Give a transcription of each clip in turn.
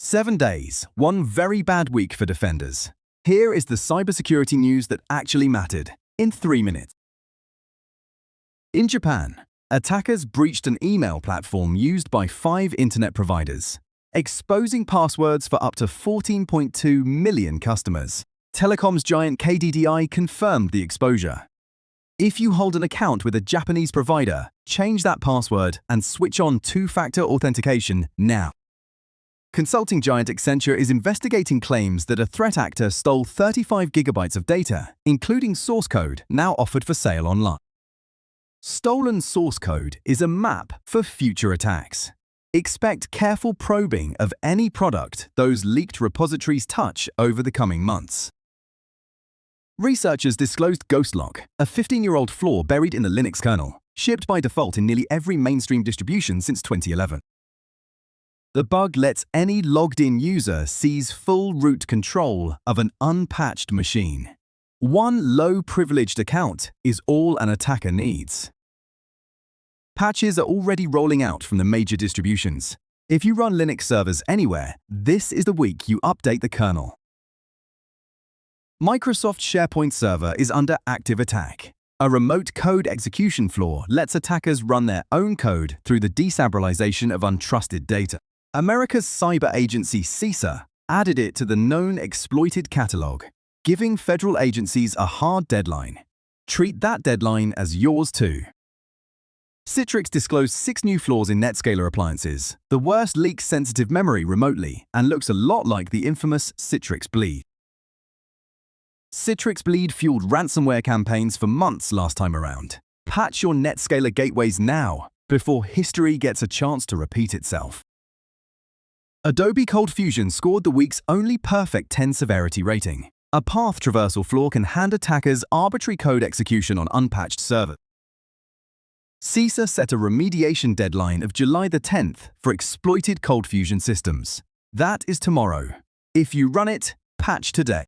7 days, one very bad week for defenders. Here is the cybersecurity news that actually mattered, in 3 minutes. In Japan, attackers breached an email platform used by 5 internet providers, exposing passwords for up to 14.2 million customers. Telecoms giant KDDI confirmed the exposure. If you hold an account with a Japanese provider, change that password and switch on two-factor authentication now. Consulting giant Accenture is investigating claims that a threat actor stole 35 gigabytes of data, including source code now offered for sale online. Stolen source code is a map for future attacks. Expect careful probing of any product those leaked repositories touch over the coming months. Researchers disclosed GhostLock, a 15-year-old flaw buried in the Linux kernel, shipped by default in nearly every mainstream distribution since 2011. The bug lets any logged-in user seize full root control of an unpatched machine. One low-privileged account is all an attacker needs. Patches are already rolling out from the major distributions. If you run Linux servers anywhere, this is the week you update the kernel. Microsoft SharePoint server is under active attack. A remote code execution flaw lets attackers run their own code through the deserialization of untrusted data. America's cyber agency CISA added it to the known exploited catalog, giving federal agencies a hard deadline. Treat that deadline as yours too. Citrix disclosed 6 new flaws in NetScaler appliances. The worst leaks sensitive memory remotely and looks a lot like the infamous CitrixBleed. CitrixBleed fueled ransomware campaigns for months last time around. Patch your NetScaler gateways now, before history gets a chance to repeat itself. Adobe ColdFusion scored the week's only perfect 10 severity rating. A path traversal flaw can hand attackers arbitrary code execution on unpatched servers. CISA set a remediation deadline of July the 10th for exploited ColdFusion systems. That is tomorrow. If you run it, patch today.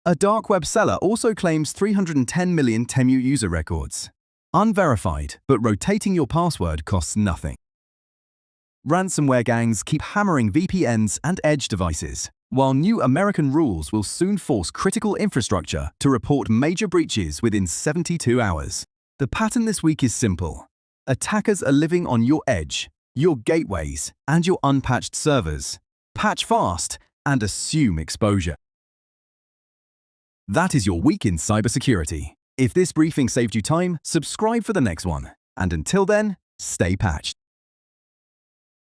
A dark web seller also claims 310 million Temu user records. Unverified, but rotating your password costs nothing. Ransomware gangs keep hammering VPNs and edge devices, while new American rules will soon force critical infrastructure to report major breaches within 72 hours. The pattern this week is simple. Attackers are living on your edge, your gateways, and your unpatched servers. Patch fast and assume exposure. That is your week in cybersecurity. If this briefing saved you time, subscribe for the next one. And until then, stay patched.